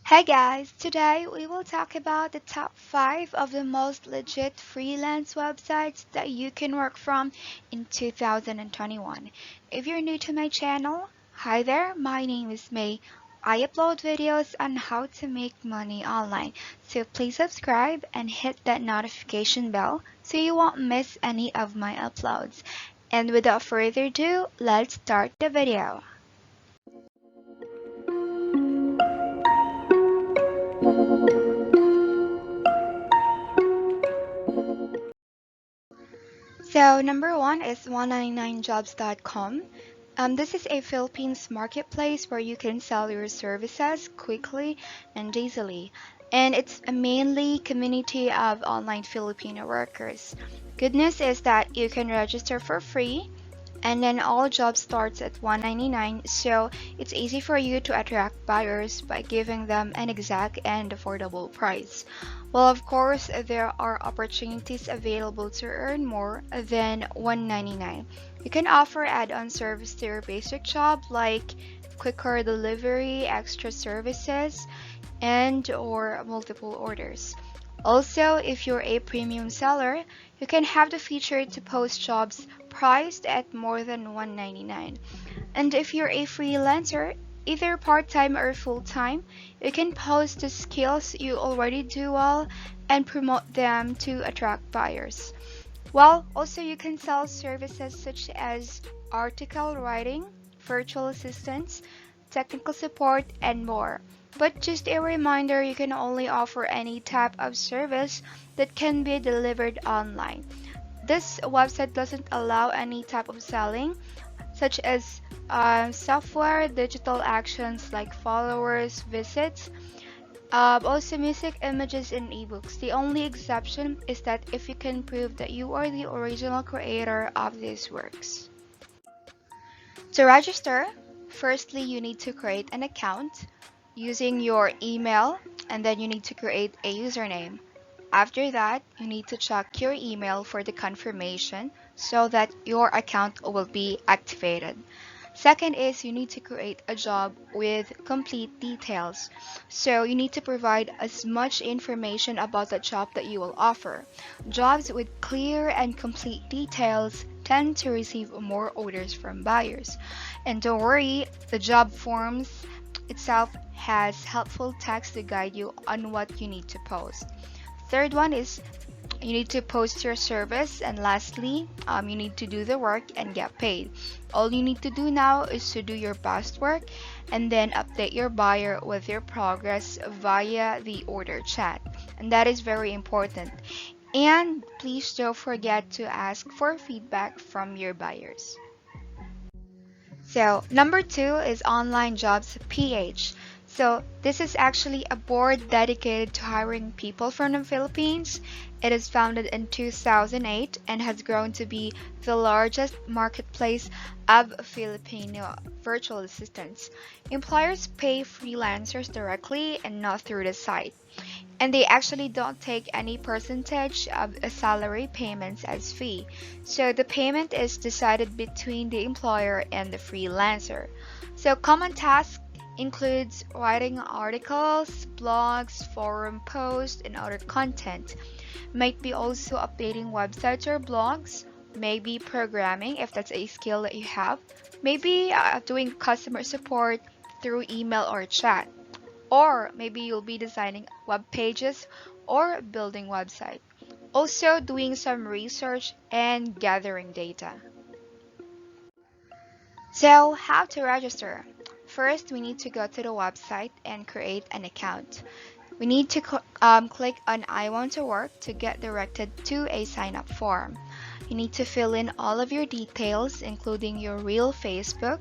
Hey guys, today we will talk about the top 5 of the most legit freelance websites that you can work from in 2021. If you're new to my channel, hi there, my name is May. I upload videos on how to make money online, so please subscribe and hit that notification bell so you won't miss any of my uploads. And without further ado, let's start the video. So number one is 199jobs.com. This is a Philippines marketplace where you can sell your services quickly and easily. And it's a mainly community of online Filipino workers. Good news is that you can register for free and then all jobs starts at 199, so it's easy for you to attract buyers by giving them an exact and affordable price. Well, of course, there are opportunities available to earn more than 199. You can offer add-on service to your basic job like quicker delivery, extra services, and or multiple orders. Also, if you're a premium seller, you can have the feature to post jobs priced at more than 199. And if you're a freelancer, either part-time or full-time, you can post the skills you already do well and promote them to attract buyers. Well, also you can sell services such as article writing, virtual assistants, technical support, and more. But just a reminder, you can only offer any type of service that can be delivered online. This website doesn't allow any type of selling, such as software, digital actions like followers, visits, also music, images, and ebooks. The only exception is that if you can prove that you are the original creator of these works. To register, firstly you need to create an account using your email, and then you need to create a username. After that, you need to check your email for the confirmation so that your account will be activated. Second is you need to create a job with complete details. So you need to provide as much information about the job that you will offer. Jobs with clear and complete details tend to receive more orders from buyers. And don't worry, the job forms itself has helpful text to guide you on what you need to post. Third one is you need to post your service, and lastly, you need to do the work and get paid. All you need to do now is to do your best work and then update your buyer with your progress via the order chat, and that is very important. And please don't forget to ask for feedback from your buyers. So number two is onlinejobs.ph. So this is actually a board dedicated to hiring people from the Philippines. It is founded in 2008 and has grown to be the largest marketplace of Filipino virtual assistants. Employers pay freelancers directly and not through the site. And they actually don't take any percentage of a salary payments as fee. So the payment is decided between the employer and the freelancer. So common tasks includes writing articles, blogs, forum posts, and other content. Might be also updating websites or blogs, maybe programming if that's a skill that you have, maybe doing customer support through email or chat. Or maybe you'll be designing web pages or building website. Also doing some research and gathering data. So how to register? First, we need to go to the website and create an account. We need to click on I want to work to get directed to a sign up form. You need to fill in all of your details, including your real Facebook,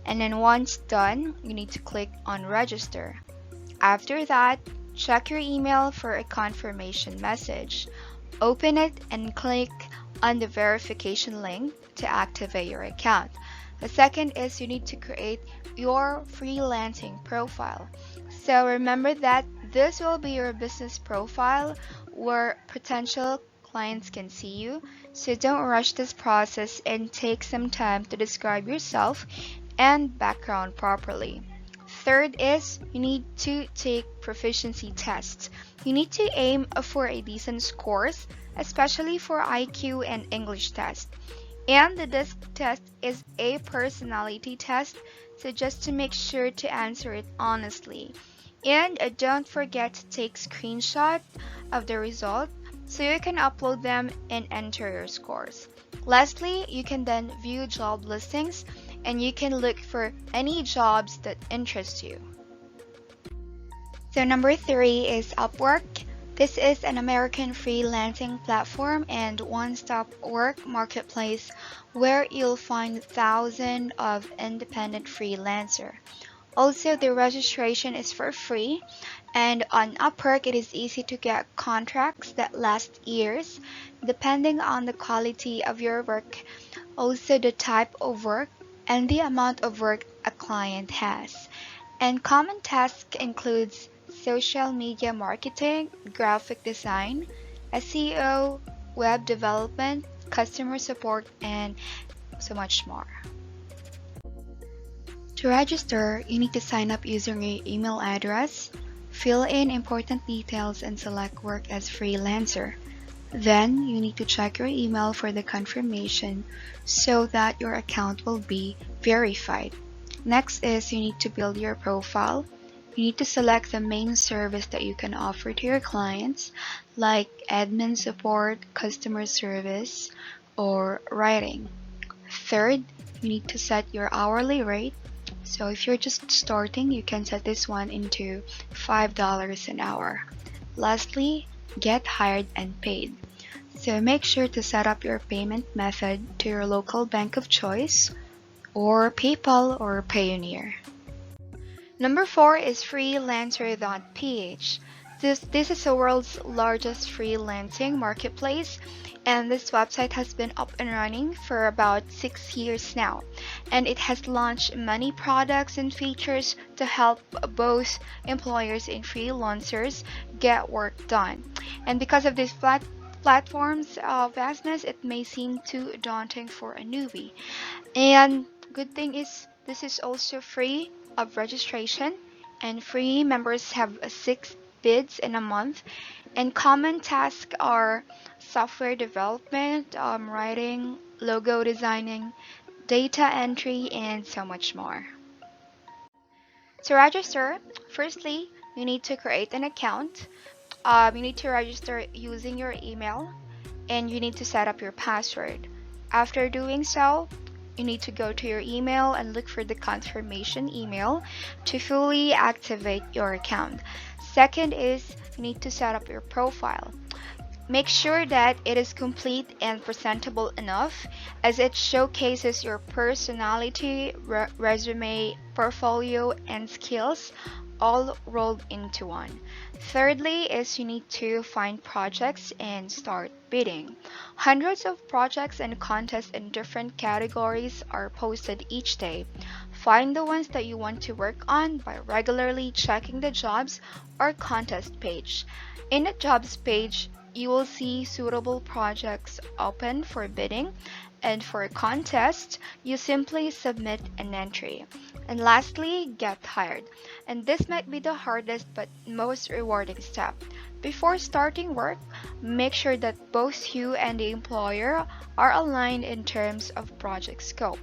and then once done, you need to click on register. After that, check your email for a confirmation message. Open it and click on the verification link to activate your account. The second is you need to create your freelancing profile. So remember that this will be your business profile where potential clients can see you. So don't rush this process and take some time to describe yourself and background properly. Third is you need to take proficiency tests. You need to aim for a decent scores, especially for IQ and English test. And the disc test is a personality test, so just to make sure to answer it honestly. And don't forget to take screenshot of the result so you can upload them and enter your scores. Lastly, you can then view job listings and you can look for any jobs that interest you. So number 3 is Upwork. This is an American freelancing platform and one-stop work marketplace where you'll find thousands of independent freelancers. Also, the registration is for free, and on Upwork it is easy to get contracts that last years depending on the quality of your work, also the type of work, and the amount of work a client has. And common tasks includes social media marketing, graphic design, SEO, web development, customer support, and so much more. To register, you need to sign up using your email address, fill in important details, and select work as freelancer. Then, you need to check your email for the confirmation so that your account will be verified. Next is you need to build your profile. You need to select the main service that you can offer to your clients, like admin support, customer service, or writing. Third, you need to set your hourly rate. So if you're just starting, you can set this one into $5 an hour. Lastly, get hired and paid. So make sure to set up your payment method to your local bank of choice, or PayPal or Payoneer. Number 4 is freelancer.ph. This is the world's largest freelancing marketplace, and this website has been up and running for about 6 years now, and it has launched many products and features to help both employers and freelancers get work done. And because of this platform's vastness, it may seem too daunting for a newbie. And good thing is this is also free of registration, and free members have 6 bids in a month, and common tasks are software development, writing, logo designing, data entry, and so much more. To register, firstly, you need to create an account. You need to register using your email, and you need to set up your password. After doing so, you need to go to your email and look for the confirmation email to fully activate your account. Second is you need to set up your profile. Make sure that it is complete and presentable enough, as it showcases your personality, resume, portfolio, and skills all rolled into one. Thirdly is you need to find projects and start bidding. Hundreds of projects and contests in different categories are posted each day. Find the ones that you want to work on by regularly checking the jobs or contest page. In the jobs page, you will see suitable projects open for bidding, and for a contest, you simply submit an entry. And lastly, get hired. And this might be the hardest but most rewarding step. Before starting work, make sure that both you and the employer are aligned in terms of project scope,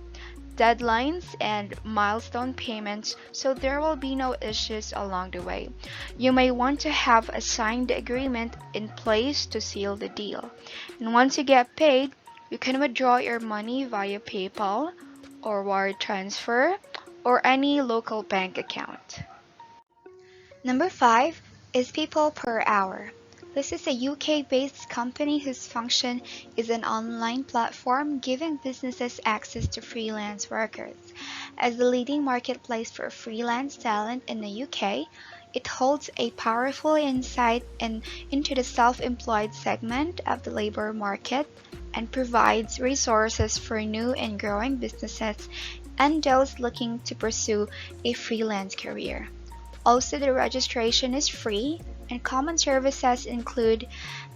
deadlines, and milestone payments, so there will be no issues along the way. You may want to have a signed agreement in place to seal the deal. And once you get paid, you can withdraw your money via PayPal or wire transfer or any local bank account. Number 5 is People Per Hour. This is a UK-based company whose function is an online platform giving businesses access to freelance workers. As the leading marketplace for freelance talent in the UK, it holds a powerful insight into the self-employed segment of the labor market and provides resources for new and growing businesses and those looking to pursue a freelance career. Also, the registration is free, and common services include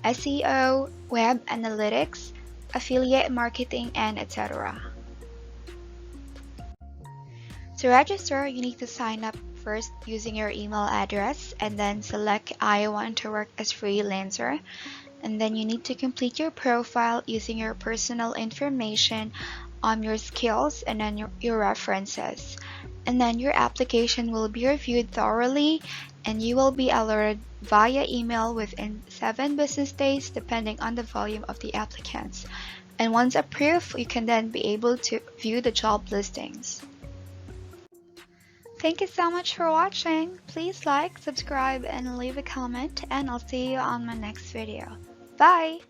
SEO, web analytics, affiliate marketing, and etc. To register, you need to sign up first using your email address, and then select I want to work as freelancer. And then you need to complete your profile using your personal information, your skills, and then your references. And then your application will be reviewed thoroughly, and you will be alerted via email within 7 business days depending on the volume of the applicants. And once approved, you can then be able to view the job listings. Thank you so much for watching. Please like, subscribe, and leave a comment, and I'll see you on my next video. Bye!